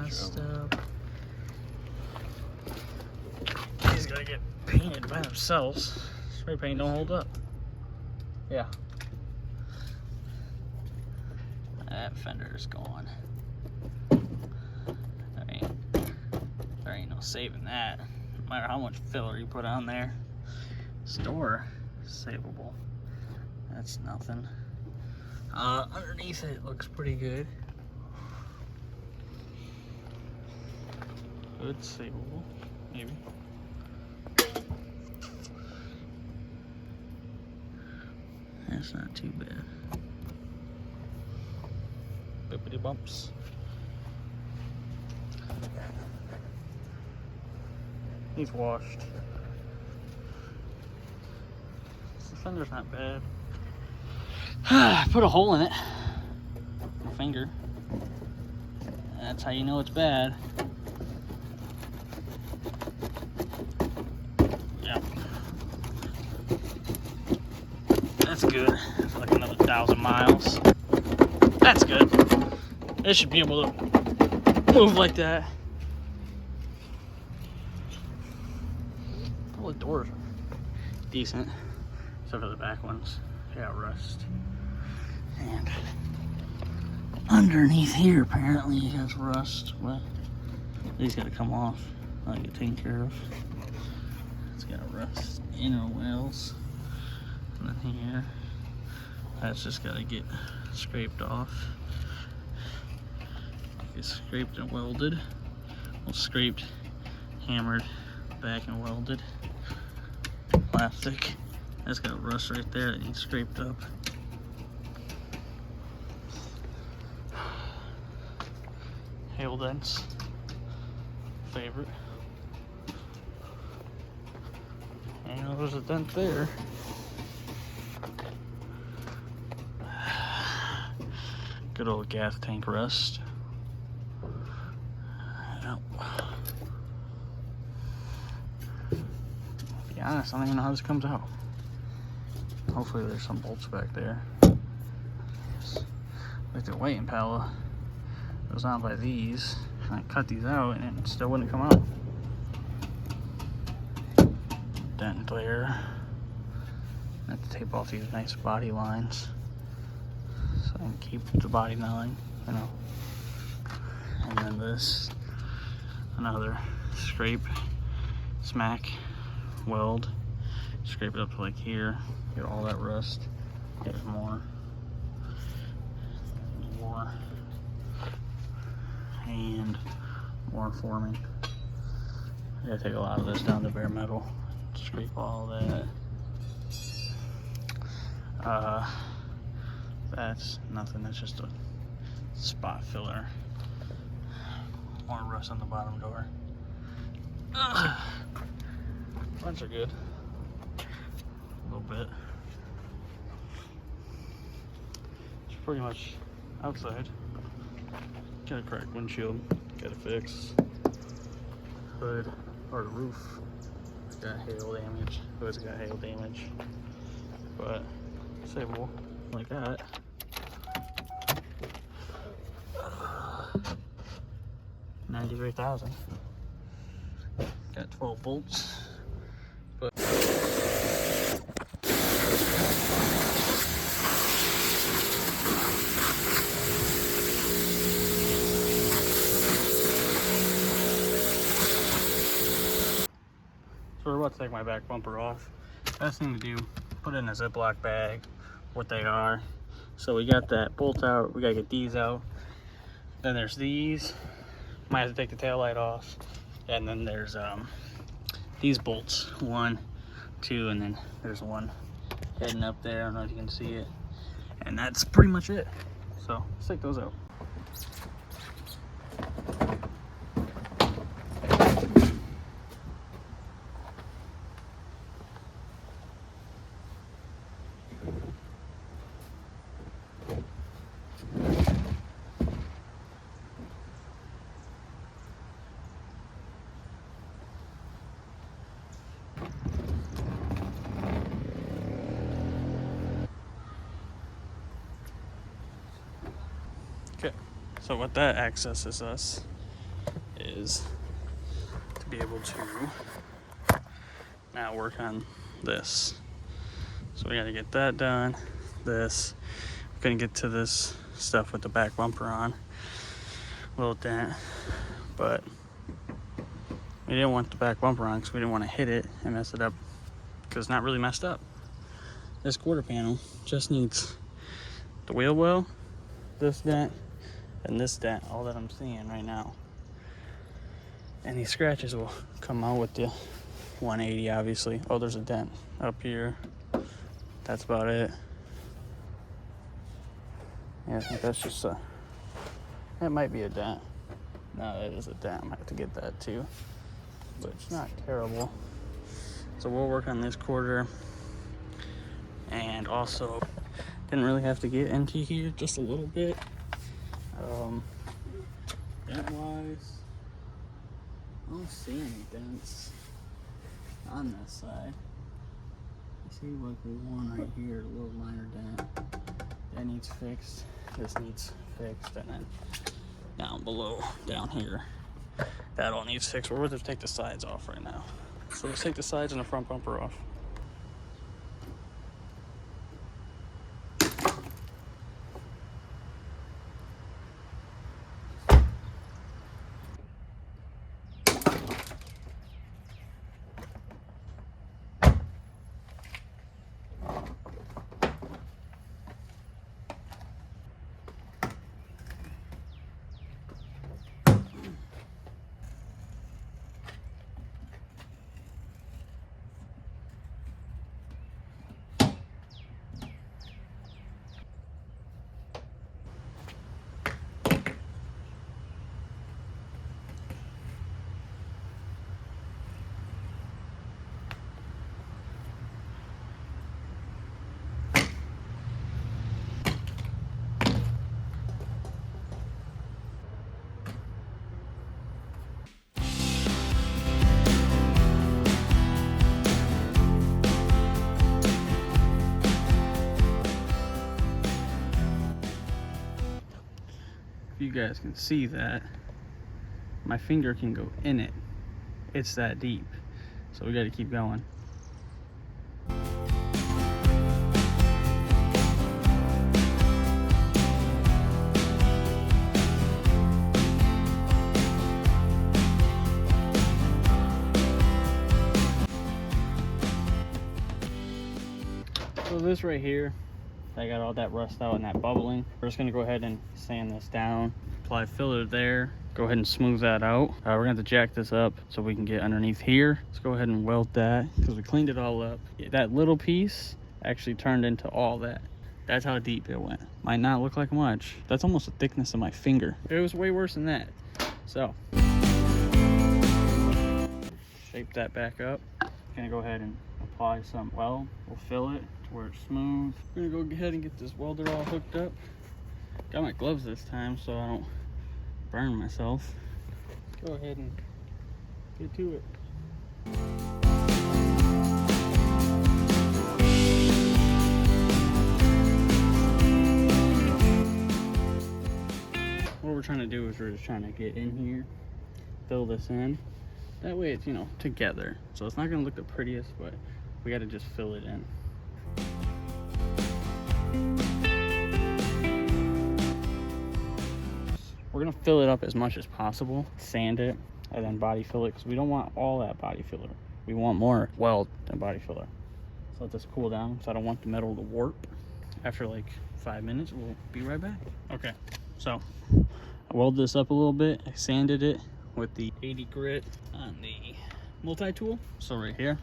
messed up. These gotta get painted by themselves. Spray paint don't hold up. Yeah. That fender is gone. There ain't no saving that. No matter how much filler you put on there. Store savable. That's nothing. Underneath it looks pretty good. Hood savable, maybe. That's not too bad. Bippity bumps. He's washed. The fender's not bad. Put a hole in it. My finger. That's how you know it's bad. Yeah. That's good. It's like another 1,000 miles. That's good. It should be able to move like that. All the doors are decent, except for the back ones. They got rust. And underneath here, apparently, it has rust. Well, these got to come off. I'll get taken care of. It's got rust inner wells. And then here, that's just got to get scraped off. It's scraped and welded. Well, scraped, hammered, back and welded. Plastic. That's got rust right there that needs scraped up. Hail dents. Favorite. And there's a dent there. Good old gas tank rust. Yep. To be honest, I don't even know how this comes out. Hopefully there's some bolts back there. Like the white Impala goes on by these. I cut these out and it still wouldn't come out. Dent there. I have to tape off these nice body lines so I can keep the body line, you know. And then this, another scrape, smack, weld, scrape it up to like here, get all that rust, get more, and more forming. I gotta take a lot of this down to bare metal, scrape all that. That's nothing, that's just a spot filler. More rust on the bottom door. Fronts are good. A little bit. It's pretty much outside. Got a cracked windshield. Got to fix. Hood or the roof. It's got hail damage. Hood's got hail damage. But savable like that. $93,000. Got 12 bolts. But so we're about to take my back bumper off. Best thing to do, put it in a Ziploc bag, what they are. So we got that bolt out, we gotta get these out. Then there's these, might have to take the tail light off. And then there's these bolts, 1, 2, and then there's one heading up there. I don't know if you can see it. And that's pretty much it. So let's take those out. Okay, so what that accesses us is to be able to now work on this. So we got to get that done. This, we're gonna get to this stuff with the back bumper on, little dent, but we didn't want the back bumper on because we didn't want to hit it and mess it up, because it's not really messed up. This quarter panel just needs the wheel well, this dent, and this dent, all that I'm seeing right now. And these scratches will come out with the 180, obviously. Oh, there's a dent up here. That's about it. Yeah, I think that's just a, that might be a dent. No, that is a dent. I might have to get that too. But it's not terrible. So we'll work on this quarter. And also, didn't really have to get into here, just a little bit. Dent-wise, I don't see any dents on this side. I see like one right here, a little minor dent. That needs fixed. This needs fixed, and then down below, down here, that all needs fixed. We're going to take the sides off right now. So let's take the sides and the front bumper off. You guys can see that my finger can go in it. It's that deep. So we got to keep going. So this right here, I got all that rust out and that bubbling. We're just gonna go ahead and sand this down, apply filler there, go ahead and smooth that out. We're gonna have to jack this up so we can get underneath here. Let's go ahead and weld that because we cleaned it all up. That little piece actually turned into all that. That's how deep it went. Might not look like much. That's almost the thickness of my finger. It was way worse than that. So, shape that back up. Gonna go ahead and apply some weld. We'll fill it to where it's smooth. We're gonna go ahead and get this welder all hooked up. Got my gloves this time so I don't burn myself. Go ahead and get to it. What we're trying to do is we're just trying to get in here, fill this in. That way it's, you know, together. So it's not gonna look the prettiest, but we gotta just fill it in. We're gonna fill it up as much as possible, sand it, and then body fill it, because we don't want all that body filler. We want more weld than body filler. So let this cool down, because I don't want the metal to warp. After like 5 minutes, we'll be right back. Okay, so I welded this up a little bit. I sanded it with the 80 grit on the multi-tool. So right here,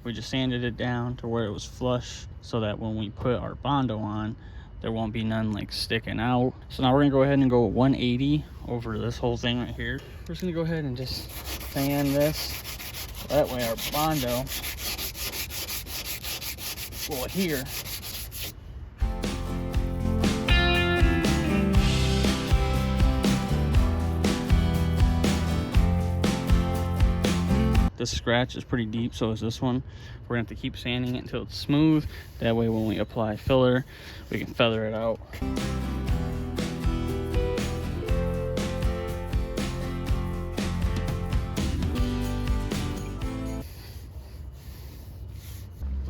we just sanded it down to where it was flush so that when we put our Bondo on, there won't be none like sticking out. So now we're gonna go ahead and go 180 over this whole thing right here. We're just gonna go ahead and just sand this. That way our Bondo will adhere. This scratch is pretty deep, so is this one. We're gonna have to keep sanding it until it's smooth. That way when we apply filler, we can feather it out.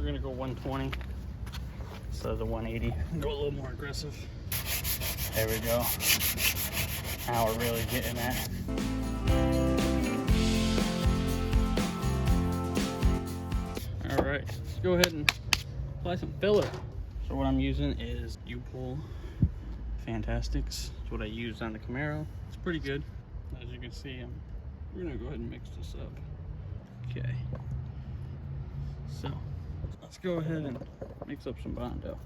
we're gonna go 120 instead of the 180. Go a little more aggressive. There we go. Now we're really getting at. All right, let's go ahead and apply some filler. So what I'm using is U-Pull Fantastics. That's what I used on the Camaro. It's pretty good. As you can see, we're gonna go ahead and mix this up. Okay. So let's go ahead and mix up some Bondo.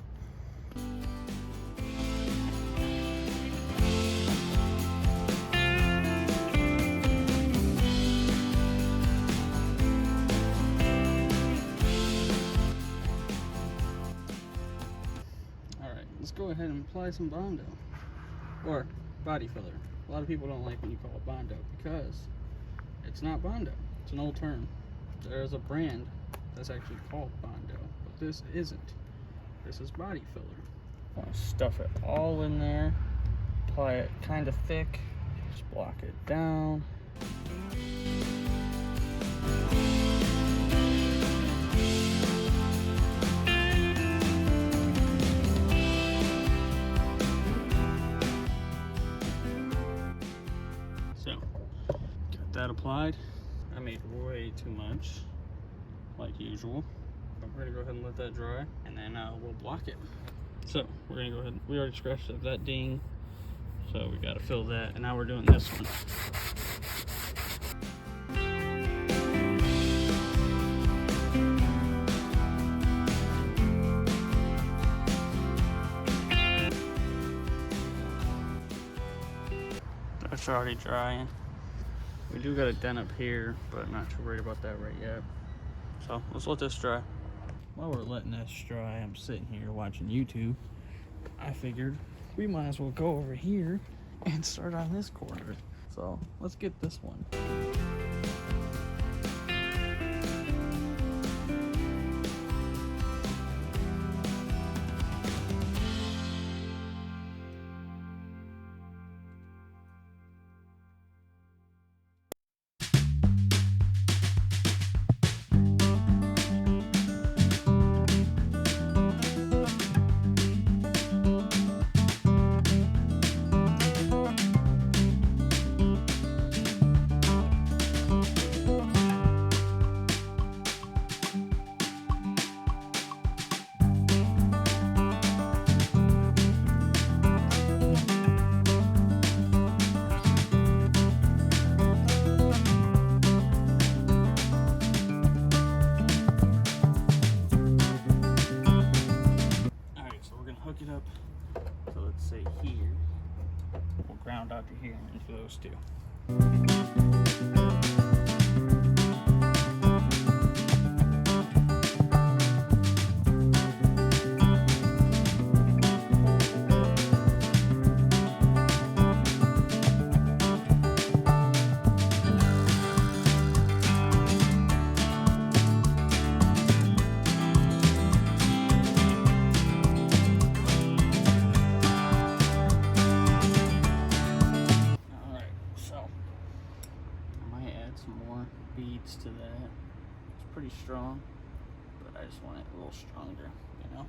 Let's go ahead and apply some Bondo, or body filler. A lot of people don't like when you call it Bondo because it's not Bondo. It's an old term. There is a brand that's actually called Bondo, but this isn't. This is body filler. I want to stuff it all in there, apply it kind of thick, just block it down. That applied. I made way too much, like usual. But we're gonna go ahead and let that dry, and then we'll block it. So we're gonna go ahead. We already scratched up that ding, so we gotta fill that, and now we're doing this one. That's already drying. We do got a dent up here, but I'm not too worried about that right yet. So let's let this dry. While we're letting this dry, I'm sitting here watching YouTube. I figured we might as well go over here and start on this corner. So let's get this one. Hook it up, so let's say here, we'll ground out to here and into those two. Beads to that. It's pretty strong, but I just want it a little stronger, you know?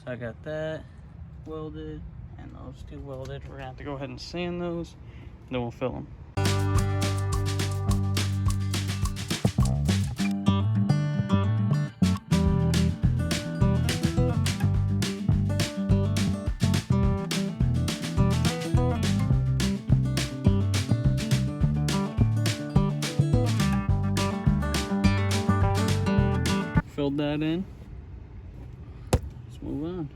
So I got that welded and those two welded. We're gonna have to go ahead and sand those, then we'll fill them. Filled that in. Let's move on.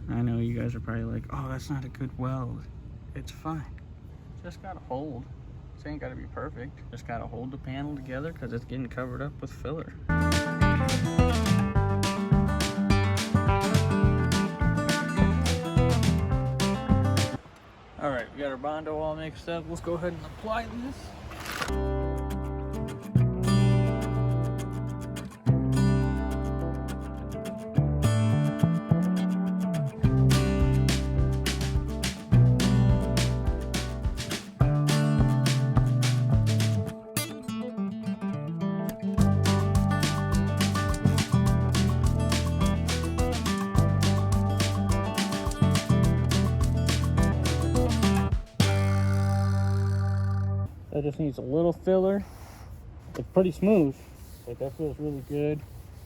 I know you guys are probably like, oh, that's not a good weld. It's fine. Just gotta hold. This ain't gotta be perfect. Just gotta hold the panel together because it's getting covered up with filler. All right, we got our Bondo all mixed up. Let's go ahead and apply this. That just needs a little filler. It's pretty smooth. Like, that feels really good.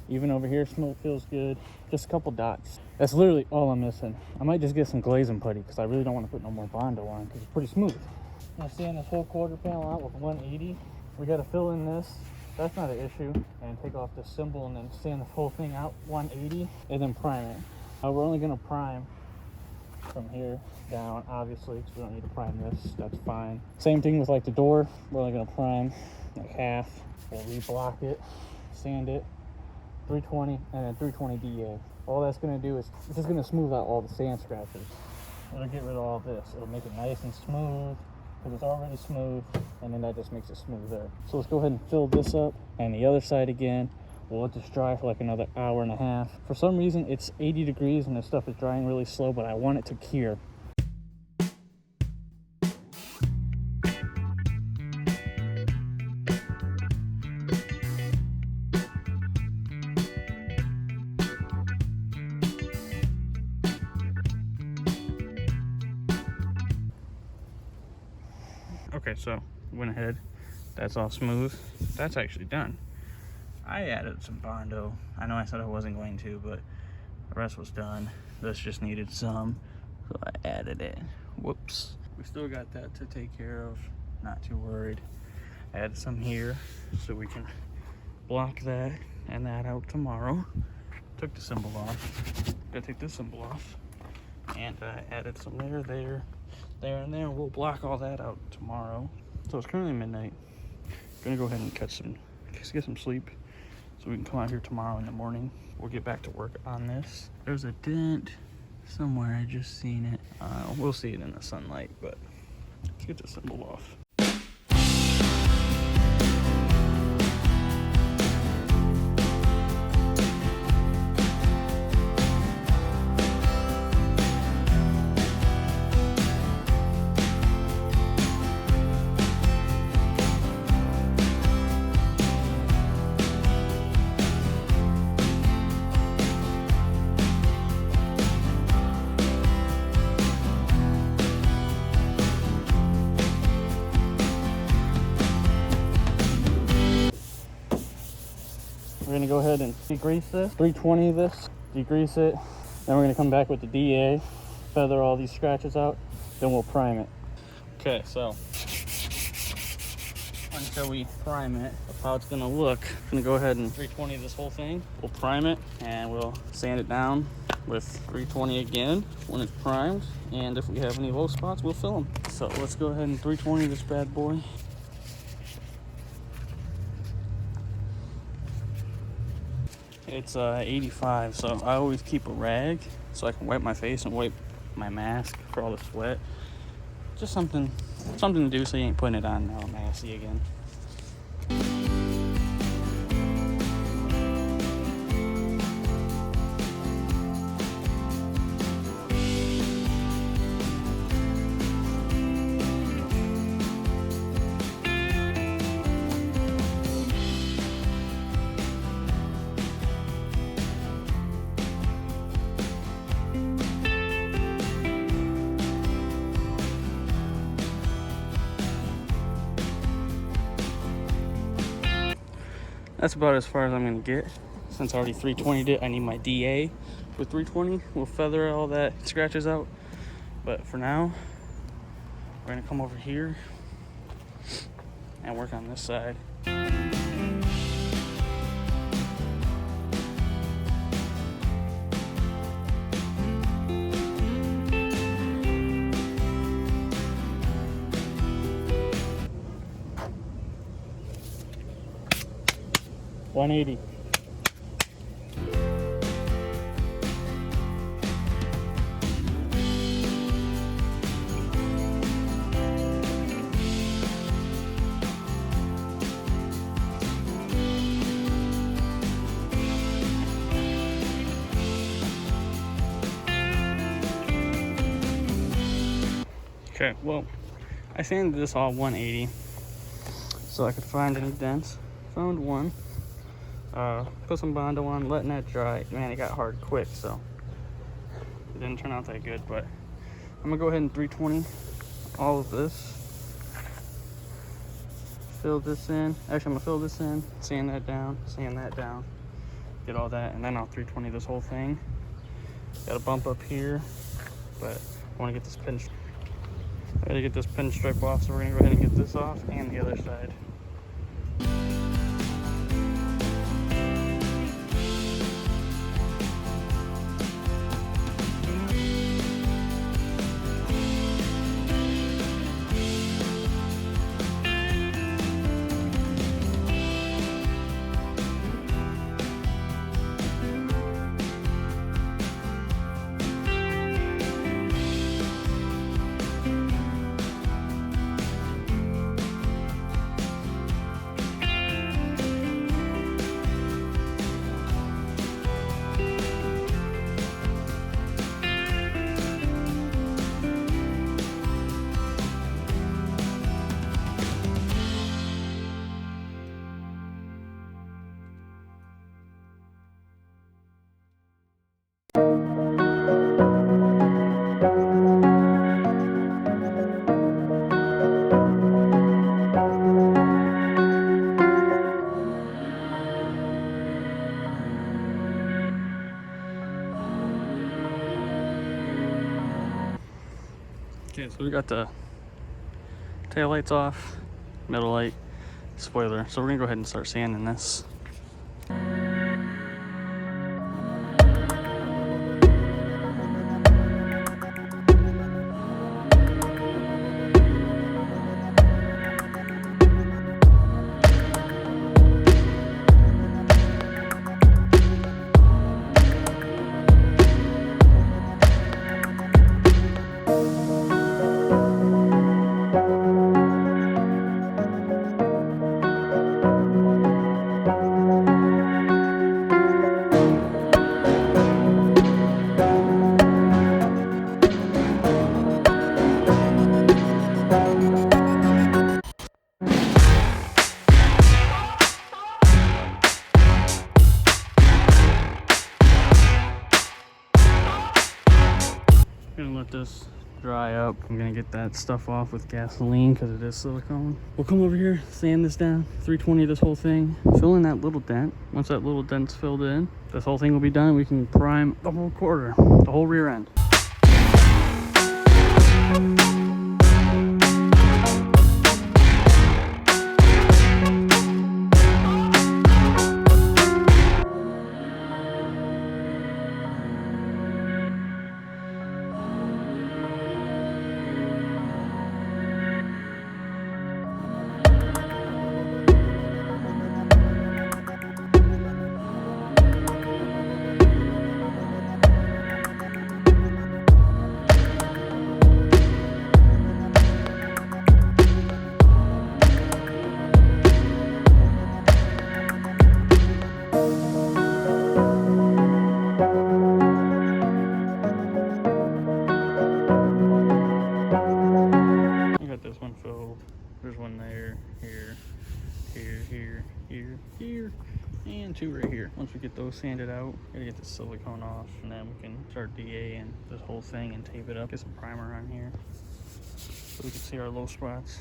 Even over here, smooth, feels good. Just a couple dots. That's literally all I'm missing. I might just get some glazing putty because I really don't want to put no more Bondo on because it's pretty smooth. I'm sand this whole quarter panel out with 180. We got to fill in this. That's not an issue. And take off this symbol and then sand this whole thing out 180 and then prime it. We're only going to prime from here down, obviously, because we don't need to prime this. That's fine. Same thing with like the door. We're only going to prime like half. We'll reblock it, sand it, 320, and then 320 DA. All that's going to do is it's just going to smooth out all the sand scratches. It'll get rid of all this. It'll make it nice and smooth because it's already smooth, and then that just makes it smoother. So let's go ahead and fill this up, and the other side again. We'll let this dry for like another hour and a half. For some reason, it's 80 degrees and this stuff is drying really slow, but I want it to cure. Okay, so went ahead. That's all smooth. That's actually done. I added some Bondo. I know I said I wasn't going to, but the rest was done. This just needed some, so I added it. Whoops. We still got that to take care of. Not too worried. Add some here so we can block that and that out tomorrow. Took the symbol off. Gotta take this symbol off. And I added some there, and there. We'll block all that out tomorrow. So it's currently midnight. Gonna go ahead and get some sleep so we can come out here tomorrow in the morning. We'll get back to work on this. There's a dent somewhere. I just seen it. We'll see it in the sunlight, but let's get the symbol off. We're gonna go ahead and degrease this, 320 this, degrease it. Then we're gonna come back with the DA, feather all these scratches out, then we'll prime it. Okay, so until we prime it, that's how it's gonna look. I'm gonna go ahead and 320 this whole thing. We'll prime it and we'll sand it down with 320 again when it's primed. And if we have any low spots, we'll fill them. So let's go ahead and 320 this bad boy. It's 85, so I always keep a rag so I can wipe my face and wipe my mask for all the sweat. Just something to do so you ain't putting it on all messy again. That's about as far as I'm gonna get. Since I already 320'd it, I need my DA with 320. We'll feather all that scratches out. But for now, we're gonna come over here and work on this side. $180. Okay, well, I sanded this all 180 so I could find any dents. Found one. Put some Bondo on, letting that dry. Man, it got hard quick, so it didn't turn out that good, but I'm gonna go ahead and 320 all of this fill this in. Actually, I'm gonna fill this in, sand that down, get all that, and then I'll 320 this whole thing. Got a bump up here, but I want to get this I gotta get this pinstripe off, so we're gonna go ahead and get this off and the other side. Okay, so we got the tail lights off, middle light, spoiler. So we're gonna go ahead and start sanding this. Gonna let this dry up. I'm gonna get that stuff off with gasoline because it is silicone. We'll come over here, sand this down, 320 this whole thing, fill in that little dent. Once that little dent's filled in, this whole thing will be done. We can prime the whole quarter, the whole rear end. There's one there, here, and two right here. Once we get those sanded out, gotta get the silicone off, and then we can start DA-ing this whole thing and tape it up. Get some primer on here so we can see our low spots.